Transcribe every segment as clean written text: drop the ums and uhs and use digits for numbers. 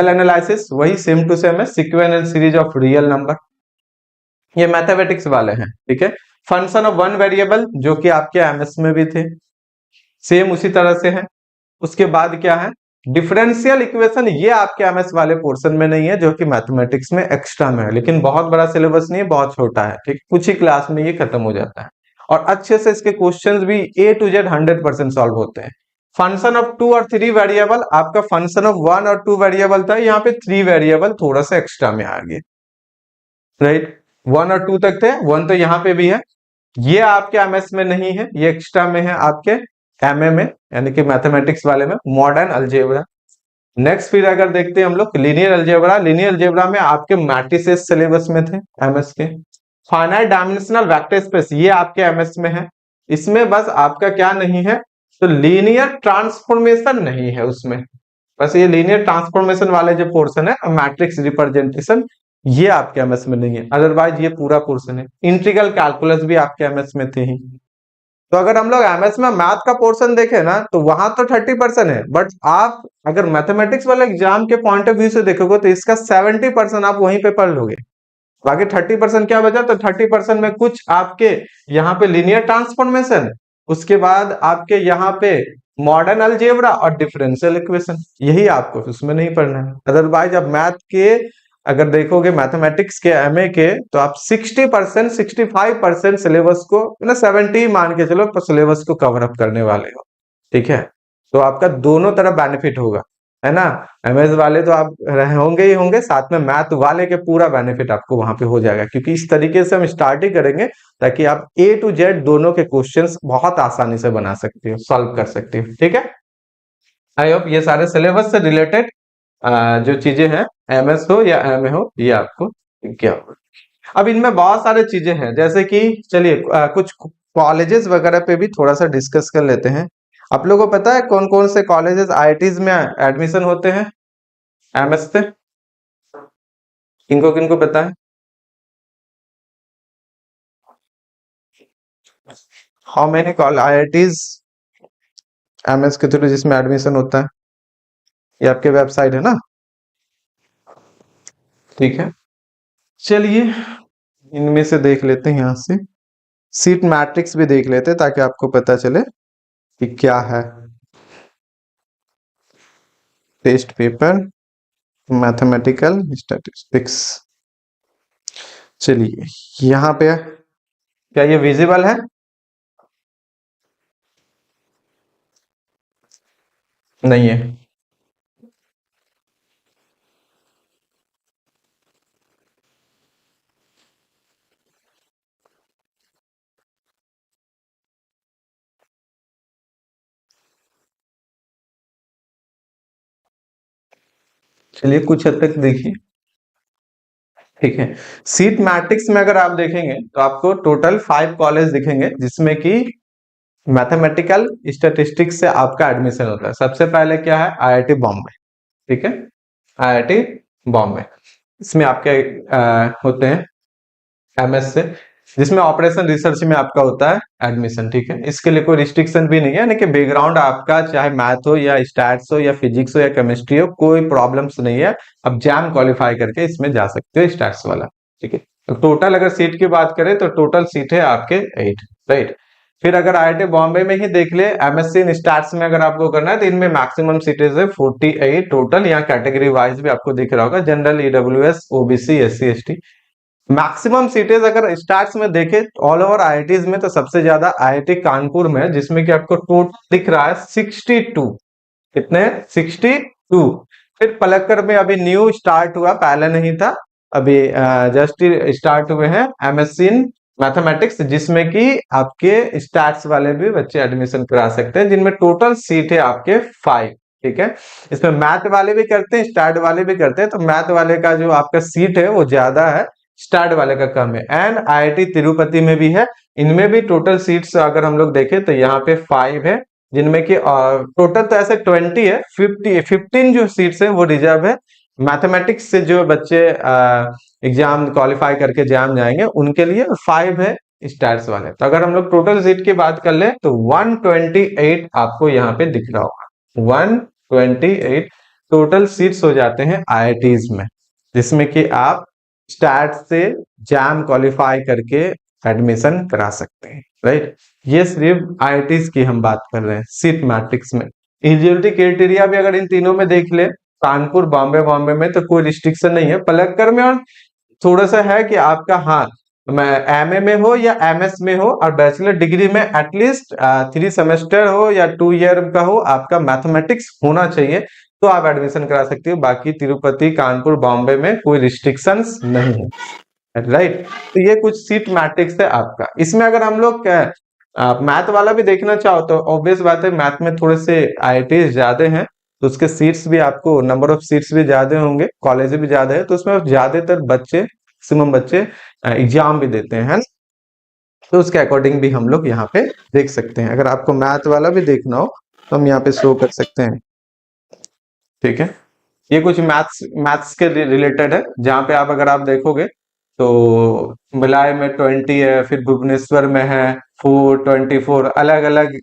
Analysis वही same to same है, sequence and series of real number, ये mathematics वाले हैं, ठीक है। फंक्शन ऑफ वन वेरिएबल जो कि आपके एमएस में भी थे, सेम उसी तरह से है। उसके बाद क्या है, डिफरेंशियल इक्वेशन, ये आपके एमएस वाले पोर्शन में नहीं है, जो कि मैथमेटिक्स में एक्स्ट्रा में है, लेकिन बहुत बड़ा सिलेबस नहीं है, बहुत छोटा है, ठीक, कुछ ही क्लास में ये खत्म हो जाता है और अच्छे से इसके क्वेश्चंस भी A to Z 100% सॉल्व होते हैं। फंक्शन ऑफ 2 और 3 वेरिएबल, आपका फंक्शन ऑफ 1 और 2 वेरिएबल था, यहाँ पे 3 वेरिएबल थोड़ा सा एक्स्ट्रा में आ गए, राइट। 1 और 2 तक थे, 1 तो यहाँ पे भी है, ये आपके एमएस में नहीं है, ये एक्स्ट्रा में है आपके एमए में, यानी कि मैथमेटिक्स वाले में, मॉडर्न अलजेब्रा। नेक्स्ट फिर अगर देखते हैं हम लोग लीनियर अलजेब्रा, लीनियर अलजेब्रा में आपके मैट्रिसेस सिलेबस में थे एमएस के। फाइनाइट डायमेंशनल वेक्टर स्पेस, ये आपके एमएस में है, इसमें बस आपका क्या नहीं है, तो लीनियर ट्रांसफॉर्मेशन नहीं है उसमें, बस ये लीनियर ट्रांसफॉर्मेशन वाले जो पोर्शन है, मैट्रिक्स रिप्रेजेंटेशन, ये आपके एमएस में नहीं है, अदरवाइज ये पूरा पोर्शन है। इंटीग्रल कैलकुलस भी आपके एमएस में थे ही। तो अगर हम लोग एमएस में मैथ का पोर्शन देखें ना, तो वहां तो 30% है, बट आप अगर मैथमेटिक्स वाले एग्जाम के पॉइंट ऑफ व्यू से देखोगे तो इसका 70% आप वहीं पे पढ़ लोगे, बाकी 30% क्या बचा, तो 30% में कुछ आपके यहाँ पे लीनियर ट्रांसफॉर्मेशन, उसके बाद आपके यहाँ पे मॉडर्न अलजेब्रा और डिफरेंशियल इक्वेशन, यही आपको उसमें नहीं पढ़ना है। अदरवाइज आप मैथ के अगर देखोगे, मैथमेटिक्स के एमए के, तो आप 60% 65% सिलेबस को, ना 70 मान के चलो, तो सिलेबस को कवर अप करने वाले हो, ठीक है। तो आपका दोनों तरफ बेनिफिट होगा, है ना। एमएस वाले तो आप होंगे ही होंगे, साथ में मैथ वाले के पूरा बेनिफिट आपको वहां पे हो जाएगा, क्योंकि इस तरीके से हम स्टार्ट ही करेंगे ताकि आप A to Z दोनों के क्वेश्चंस बहुत आसानी से बना सकते हो, सॉल्व कर सकते हो, ठीक है। आई होप ये सारे सिलेबस से रिलेटेड जो चीजें हैं, एमएस हो या एमए हो, ये आपको क्या हो। अब इनमें बहुत सारे चीजें हैं, जैसे कि चलिए कुछ कॉलेजेस वगैरह पे भी थोड़ा सा डिस्कस कर लेते हैं। आप लोगों को पता है कौन कौन से कॉलेजेस आईआईटीज में एडमिशन होते हैं एमएस से, किनको किनको पता है? How many call IITs MS के थ्रू जिसमें एडमिशन होता है, ये आपके वेबसाइट है ना, ठीक है। चलिए इनमें से देख लेते हैं, यहां से सीट मैट्रिक्स भी देख लेते हैं ताकि आपको पता चले कि क्या है। टेस्ट पेपर मैथमेटिकल स्टैटिस्टिक्स, चलिए यहाँ पे क्या ये विजिबल है? नहीं है। चलिए कुछ हद तक देखिए, ठीक है। सीट मैट्रिक्स में अगर आप देखेंगे तो आपको टोटल 5 कॉलेज दिखेंगे जिसमें कि मैथमेटिकल स्टैटिस्टिक्स से आपका एडमिशन होता है। सबसे पहले क्या है, आईआईटी बॉम्बे, ठीक है, आईआईटी बॉम्बे, इसमें आपके होते हैं एमएस से, जिसमें ऑपरेशन रिसर्च में आपका होता है एडमिशन, ठीक है। इसके लिए कोई रिस्ट्रिक्शन भी नहीं है, यानी कि बैकग्राउंड आपका चाहे मैथ हो या स्टैट्स हो या फिजिक्स हो या केमिस्ट्री हो, कोई प्रॉब्लम्स नहीं है, अब जैम क्वालिफाई करके इसमें जा सकते हो, स्टैट्स वाला, ठीक है। तो टोटल अगर सीट की बात करें तो टोटल सीट है आपके 8, राइट। फिर अगर आईआईटी बॉम्बे में ही देख ले, एमएससी इन स्टैट्स में अगर आपको करना है तो इनमें मैक्सिमम सीटेज है 48 टोटल, यहाँ कैटेगरी वाइज भी आपको दिख रहा होगा, general, EWS, OBC, SC, ST. Maximum सीटेज अगर स्टार्ट्स में देखे ऑल ओवर आईआईटीज में, तो सबसे ज्यादा आईआईटी कानपुर में है, जिसमें कि आपको टोटल दिख रहा है 62, कितने, 62। फिर पलक्कड़ में अभी न्यू स्टार्ट हुआ, पहले नहीं था, अभी जस्ट स्टार्ट हुए हैं एमएससी इन मैथमेटिक्स, जिसमें कि आपके स्टैट्स वाले भी बच्चे एडमिशन करा सकते हैं, जिनमें टोटल सीट है आपके 5, ठीक है। इसमें मैथ वाले भी करते हैं, स्टैट वाले भी करते हैं, तो मैथ वाले का जो आपका सीट है वो ज्यादा है, स्टार्ट वाले का कम है। एंड आईआईटी तिरुपति में भी है, इनमें भी टोटल सीट्स अगर हम लोग देखें तो यहाँ पे 5 है, जिनमें कि टोटल तो ऐसे 20 है, 15 जो सीट्स है वो रिजर्व है मैथमेटिक्स से, जो बच्चे एग्जाम क्वालिफाई करके एग्जाम जाएंगे उनके लिए, 5 है स्टार्स वाले। तो अगर हम लोग टोटल सीट की बात कर ले तो 128 आपको यहाँ पे दिख रहा होगा, 128 टोटल सीट्स हो जाते हैं आईआईटीज में, जिसमें कि आप स्टैट से जैम क्वालिफाई करके एडमिशन करा सकते हैं, राइट। ये सिर्फ आईआईटीज की हम बात कर रहे हैं सीट मैट्रिक्स में। एलिजिबिलिटी क्राइटेरिया भी अगर इन तीनों में देख ले, कानपुर, बॉम्बे में तो कोई रिस्ट्रिक्शन नहीं है। पलक्कड़ में और थोड़ा सा है कि आपका, हाँ, एमए में हो या एमएस में हो और बैचलर डिग्री में एटलीस्ट 3 सेमेस्टर हो या 2 ईयर का हो, आपका मैथमेटिक्स होना चाहिए, तो आप एडमिशन करा सकते हो। बाकी तिरुपति, कानपुर, बॉम्बे में कोई रिस्ट्रिक्शंस नहीं है, राइट। तो ये कुछ सीट मैट्रिक्स है आपका। इसमें अगर हम लोग मैथ वाला भी देखना चाहो तो ऑब्वियस बात है, मैथ में थोड़े से आईआईटी ज्यादा हैं, तो उसके सीट्स भी आपको, नंबर ऑफ सीट्स भी ज्यादा होंगे, कॉलेज भी ज्यादा है, तो उसमें ज्यादातर बच्चे, मैक्सिमम बच्चे एग्जाम भी देते हैं, है ना। तो उसके अकॉर्डिंग भी हम लोग यहाँ पे देख सकते हैं। अगर आपको मैथ वाला भी देखना हो तो हम यहाँ पे शो कर सकते हैं, ठीक है। ये कुछ मैथ्स के रिलेटेड है, जहाँ पे आप, अगर आप देखोगे तो भिलाई में 20 है, फिर भुवनेश्वर में है 424, अलग अलग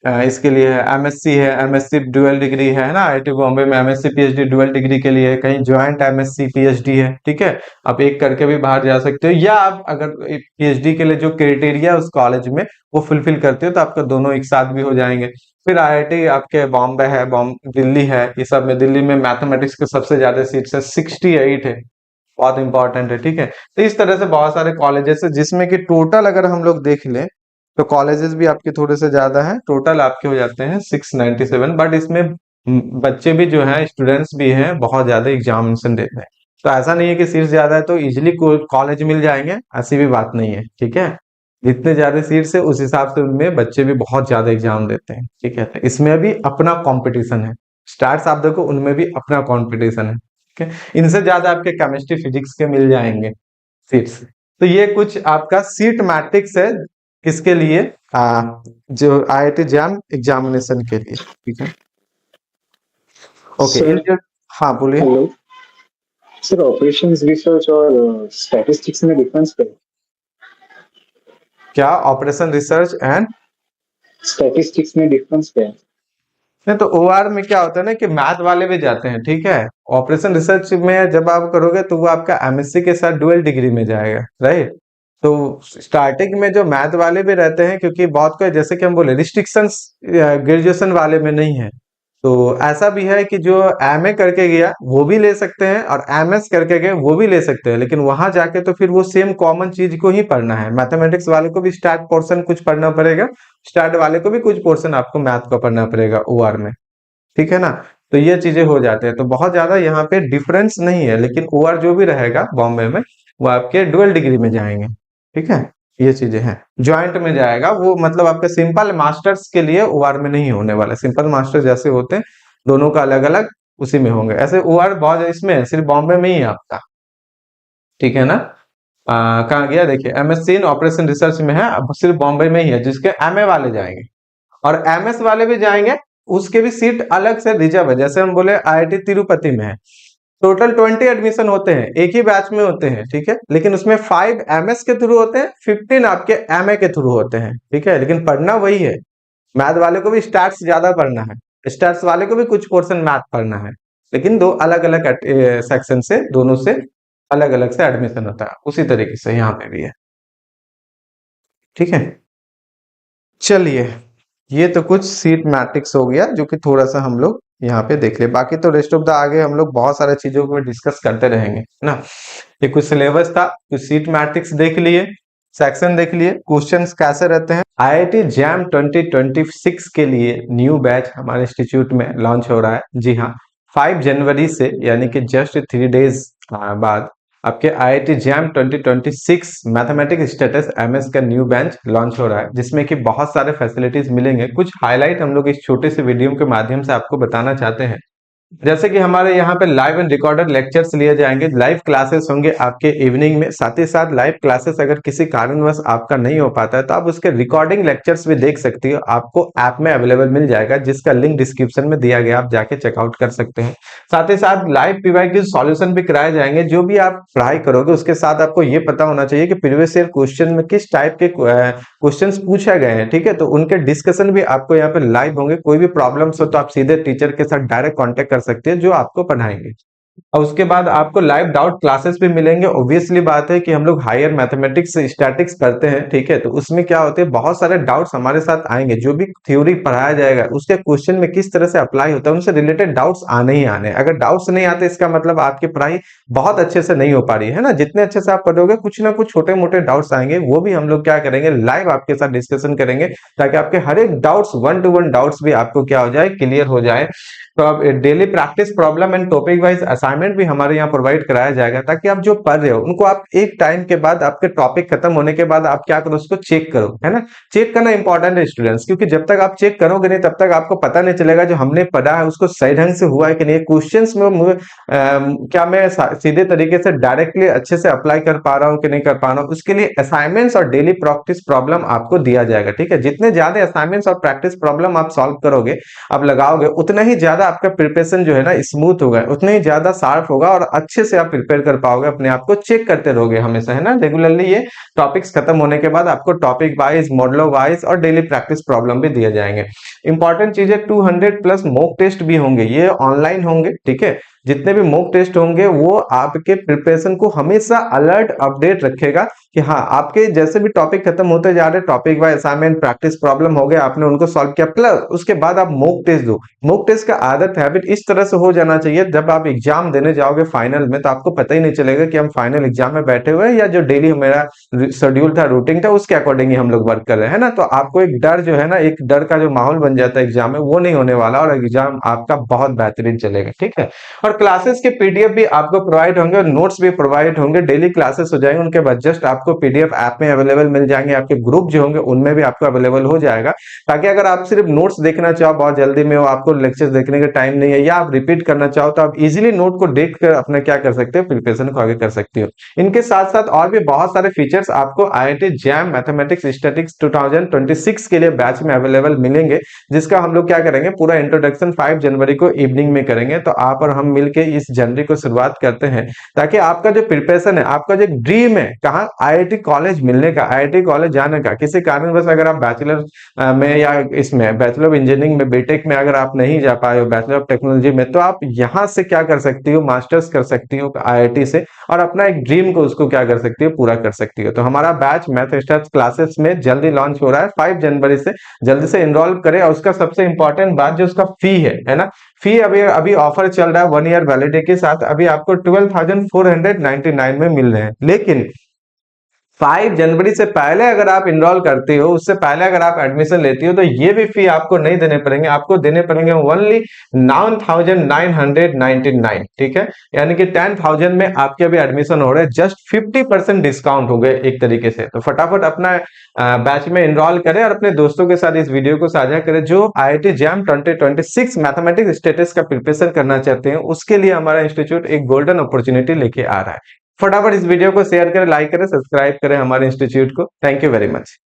इसके लिए है। एमएससी है, एमएससी डुअल डिग्री है ना, आईआईटी बॉम्बे में एमएससी पीएचडी डुअल डिग्री के लिए, कहीं ज्वाइंट एमएससी पीएचडी है, ठीक है। आप एक करके भी बाहर जा सकते हो, या आप अगर पीएचडी के लिए जो क्राइटेरिया उस कॉलेज में वो फुलफिल करते हो तो आपका दोनों एक साथ भी हो जाएंगे। फिर आईआईटी आपके बॉम्बे है, दिल्ली है, ये सब में, दिल्ली में मैथमेटिक्स के सबसे ज्यादा सीट्स है, 68 है, बहुत इंपॉर्टेंट है, ठीक है। तो इस तरह से बहुत सारे कॉलेजेस है, जिसमें कि टोटल अगर हम लोग देख लें तो कॉलेजेस भी आपके थोड़े से ज्यादा हैं, टोटल आपके हो जाते हैं 697। बट इसमें बच्चे भी जो हैं, स्टूडेंट्स भी हैं, बहुत ज्यादा एग्जामिनेशन देते हैं। तो ऐसा नहीं है कि सीट्स ज्यादा है तो इजिली कॉलेज मिल जाएंगे, ऐसी भी बात नहीं है, ठीक है। जितने ज्यादा सीट्स है उस हिसाब से उनमें बच्चे भी बहुत ज्यादा एग्जाम देते हैं, ठीक है। तो इसमें भी अपना कंपटीशन है, स्टार्स आप देखो उनमें भी अपना कंपटीशन है, ठीक है। इनसे ज्यादा आपके केमिस्ट्री फिजिक्स के मिल जाएंगे सीट्स। तो ये कुछ आपका सीट मैट्रिक्स है, किसके लिए, जो आईआईटी जैम एग्जामिनेशन के लिए, ठीक है। ओके, सर, हाँ बोलिए। हेलो सर, ऑपरेशंस रिसर्च और स्टैटिस्टिक्स में डिफरेंस क्या है? क्या ऑपरेशन रिसर्च एंड स्टैटिस्टिक्स में डिफरेंस क्या है? नहीं, तो ओआर में क्या होता है ना कि मैथ वाले भी जाते हैं, ठीक है। ऑपरेशन रिसर्च में जब आप करोगे तो वो आपका एमएससी के साथ डुअल डिग्री में जाएगा, राइट। तो स्टार्टिंग में जो मैथ वाले भी रहते हैं, क्योंकि बहुत कोई, जैसे कि हम बोले, रिस्ट्रिक्शंस ग्रेजुएशन वाले में नहीं है, तो ऐसा भी है कि जो एमए करके गया वो भी ले सकते हैं और एमएस करके गए वो भी ले सकते हैं, लेकिन वहां जाके तो फिर वो सेम कॉमन चीज को ही पढ़ना है। मैथमेटिक्स वाले को भी स्टार्ट पोर्शन कुछ पढ़ना पड़ेगा, स्टार्ट वाले को भी कुछ पोर्शन आपको मैथ का पढ़ना पड़ेगा ओआर में, ठीक है ना। तो ये चीजें हो जाते हैं, तो बहुत ज्यादा यहाँ पे डिफरेंस नहीं है, लेकिन ओआर जो भी रहेगा बॉम्बे में वो आपके डुअल डिग्री में जाएंगे, ठीक है। ये चीजें हैं, ज्वाइंट में जाएगा वो, मतलब आपके सिंपल मास्टर्स के लिए ओआर में नहीं होने वाला। सिंपल मास्टर्स जैसे होते हैं दोनों का अलग अलग उसी में होंगे, ऐसे ओआर बहुत इसमें है, सिर्फ बॉम्बे में ही है आपका, ठीक है ना। कहाँ गया, देखिए एमएससी इन ऑपरेशन रिसर्च में है, अब सिर्फ बॉम्बे में ही है, जिसके एमए वाले जाएंगे और एमएस वाले भी जाएंगे। उसके भी सीट अलग से रिजर्व है, जैसे हम बोले आईआईटी तिरुपति में है, टोटल 20 एडमिशन होते हैं, एक ही बैच में होते हैं, ठीक है। लेकिन उसमें 5 एमएस के थ्रू होते हैं, 15 आपके एमए के थ्रू होते हैं, ठीक है। लेकिन पढ़ना वही है, मैथ वाले को भी स्टैट्स ज्यादा पढ़ना है, स्टैट्स वाले को भी कुछ पोर्शन मैथ पढ़ना है, लेकिन दो अलग अलग सेक्शन से, दोनों से अलग अलग से एडमिशन होता है, उसी तरीके से यहाँ पे भी है, ठीक है। चलिए, ये तो कुछ सीट मैट्रिक्स हो गया जो कि थोड़ा सा हम लोग यहाँ पे देख ले, बाकी तो रेस्ट ऑफ द आगे हम लोग बहुत सारे चीजों को डिस्कस करते रहेंगे, है ना। ये कुछ सिलेबस था, कुछ सीट मैट्रिक्स देख लिए, सेक्शन देख लिए, क्वेश्चंस कैसे रहते हैं। आईआईटी जैम 2026 के लिए न्यू बैच हमारे इंस्टीट्यूट में लॉन्च हो रहा है, जी हाँ, 5 जनवरी से, यानी कि जस्ट 3 डेज बाद आपके IIT jam 2026 mathematics status MS का न्यू बैच लॉन्च हो रहा है, जिसमें कि बहुत सारे फैसिलिटीज मिलेंगे। कुछ हाईलाइट हम लोग इस छोटे से वीडियो के माध्यम से आपको बताना चाहते हैं, जैसे कि हमारे यहाँ पे लाइव एंड रिकॉर्डेड लेक्चर्स लिए जाएंगे, लाइव क्लासेस होंगे आपके इवनिंग में, साथ ही साथ लाइव क्लासेस अगर किसी कारणवश आपका नहीं हो पाता है तो आप उसके रिकॉर्डिंग लेक्चर्स भी देख सकती हो, आपको ऐप में अवेलेबल मिल जाएगा, जिसका लिंक डिस्क्रिप्शन में दिया गया, आप जाके चेकआउट कर सकते हैं। साथ ही साथ लाइव पीवाईक्यू सॉल्यूशन भी कराए जाएंगे, जो भी आप पढ़ाई करोगे उसके साथ आपको ये पता होना चाहिए कि प्रीवियस ईयर क्वेश्चन में किस टाइप के क्वेश्चंस पूछे गए हैं, ठीक है। तो उनके डिस्कशन भी आपको यहाँ पे लाइव होंगे, कोई भी प्रॉब्लम्स हो तो आप सीधे टीचर के साथ डायरेक्ट कॉन्टेक्ट कर सकती है जो आपको पढ़ाएंगे। और उसके बाद आपको लाइव डाउट क्लासेस भी मिलेंगे। ऑब्वियसली बात है कि हम लोग हायर मैथमेटिक्स स्टैटिक्स करते हैं, ठीक है, तो उसमें क्या होते हैं, बहुत सारे डाउट्स हमारे साथ आएंगे। जो भी थ्योरी पढ़ाया जाएगा उसके क्वेश्चन में किस तरह से अप्लाई होता है, उनसे रिलेटेड डाउट्स आने ही आने। अगर डाउट्स नहीं आते इसका मतलब आपकी पढ़ाई बहुत अच्छे से नहीं हो पा रही है ना। जितने अच्छे से आप पढ़ोगे कुछ ना कुछ छोटे मोटे डाउट्स आएंगे, वो भी हम लोग क्या करेंगे, लाइव आपके साथ डिस्कशन करेंगे, ताकि आपके हर एक डाउट्स, 1 to 1 डाउट्स भी आपको क्या हो जाए, क्लियर हो जाए। तो अब daily practice problem and topic wise assignment भी हमारे यहाँ प्रोवाइड कराया जाएगा, ताकि आप जो पढ़ रहे हो उनको आप एक टाइम के बाद, आपके टॉपिक खत्म होने के बाद आप क्या करो, उसको चेक करो, है ना। चेक करना इंपॉर्टेंट है स्टूडेंट्स, क्योंकि जब तक आप चेक करोगे नहीं तब तक आपको पता नहीं चलेगा जो हमने पढ़ा है उसको सही ढंग से हुआ है कि नहीं। क्वेश्चंस में क्या मैं सीधे तरीके से डायरेक्टली अच्छे से अप्लाई कर पा रहा हूँ कि नहीं कर पा रहा हूँ। उसके लिए असाइनमेंट्स और डेली प्रैक्टिस प्रॉब्लम आपको दिया जाएगा, ठीक है। जितने ज्यादा असाइनमेंट्स और प्रैक्टिस प्रॉब्लम आप सॉल्व करोगे, आप लगाओगे, उतना ही ज्यादा आपका प्रिपरेशन जो है ना स्मूथ होगा, उतना ही ज्यादा शार्प होगा और अच्छे से आप प्रिपेयर कर पाओगे। अपने आप को चेक करते रहोगे हमेशा, है ना, रेगुलरली। ये टॉपिक्स खत्म होने के बाद आपको टॉपिक वाइज, मॉडलो वाइज और डेली प्रैक्टिस प्रॉब्लम भी दिए जाएंगे। इंपॉर्टेंट चीज है, 200+ मॉक टेस्ट भी होंगे, ये ऑनलाइन होंगे, ठीक है। जितने भी मॉक टेस्ट होंगे वो आपके प्रिपरेशन को हमेशा अलर्ट, अपडेट रखेगा कि हाँ, आपके जैसे भी टॉपिक खत्म होते जा रहे, topic wise assignment, practice problem हो गया, आपने उनको सॉल्व किया, प्लस उसके बाद आप मॉक टेस्ट दो। मॉक टेस्ट का आदत, हैबिट इस तरह से हो जाना चाहिए, जब आप एग्जाम देने जाओगे फाइनल में, तो आपको पता ही नहीं चलेगा कि हम फाइनल एग्जाम में बैठे हुए हैं या जो डेली मेरा शेड्यूल था, रूटीन था, उसके अकॉर्डिंग ही हम लोग वर्क कर रहे हैं ना। तो आपको एक डर जो है ना, एक डर का जो माहौल बन जाता है एग्जाम में, वो नहीं होने वाला और एग्जाम आपका बहुत बेहतरीन चलेगा, ठीक है। और क्लासेस के पीडीएफ भी आपको प्रोवाइड होंगे और नोट्स भी प्रोवाइड होंगे। डेली क्लासेस हो जाएंगे, उनके बाद जस्ट आपको पीडीएफ ऐप में अवेलेबल मिल जाएंगे, आपके ग्रुप जो होंगे उनमें भी आपको अवेलेबल हो जाएगा, ताकि अगर आप सिर्फ नोट्स देखना चाहो, बहुत जल्दी में हो, आपको लेक्चर्स देखने का टाइम नहीं है, या आप रिपीट करना चाहो, तो आप इजीली नोट को देखकर अपना क्या कर सकते हो, प्रिपरेशन को आगे कर सकते हो। इनके साथ साथ और भी बहुत सारे फीचर्स आपको आईआईटी जैम मैथमेटिक्स स्टैटिक्स 2026 के लिए बैच में अवेलेबल मिलेंगे, जिसका हम लोग क्या करेंगे, पूरा इंट्रोडक्शन 5 जनवरी को इवनिंग में करेंगे। तो आप और हम मिलके इस जनवरी को शुरुआत करते हैं, ताकि आपका जो प्रिपरेशन है, आपका जो ड्रीम है, कहाँ, आईआईटी कॉलेज मिलने का, आईआईटी कॉलेज जाने का, किसी कारणवश अगर आप बैचलर में या इसमें बैचलर ऑफ इंजीनियरिंग में, बीटेक में अगर आप नहीं जा पाए हो, बैचलर ऑफ टेक्नोलॉजी में, तो आप यहां से क्या कर सकती हो, मास्टर्स कर सकती हो आईआईटी से, और अपना एक ड्रीम को उसको क्या कर सकती हो, पूरा कर सकती हो। तो हमारा बैच मैथ स्टार्स क्लासेस में जल्दी लॉन्च हो रहा है 5 जनवरी से, जल्दी से इनरोल करें। और उसका सबसे इंपॉर्टेंट बात, जो उसका फी है ना, फी अभी ऑफर चल रहा है 1 ईयर वैलिडिटी के साथ, अभी आपको 12,499 में मिल रहे हैं। लेकिन 5 जनवरी से पहले अगर आप इनरोल करते हो, उससे पहले अगर आप एडमिशन लेती हो, तो ये भी फी आपको नहीं देने पड़ेंगे, आपको देने पड़ेंगे ओनली 9,999, ठीक है। यानी कि 10,000 में आपके अभी एडमिशन हो रहे हैं, जस्ट 50% डिस्काउंट हो गए एक तरीके से। तो फटाफट अपना बैच में इनरोल करें और अपने दोस्तों के साथ इस वीडियो को साझा करें, जो आईआईटी जैम 2026 मैथमेटिक्स स्टेटस का प्रिपरेशन करना चाहते हैं। उसके लिए हमारा इंस्टीट्यूट एक गोल्डन अपॉर्चुनिटी लेके आ रहा है। फटाफट इस वीडियो को शेयर करें, लाइक करें, सब्सक्राइब करें हमारे इंस्टीट्यूट को। Thank you very much.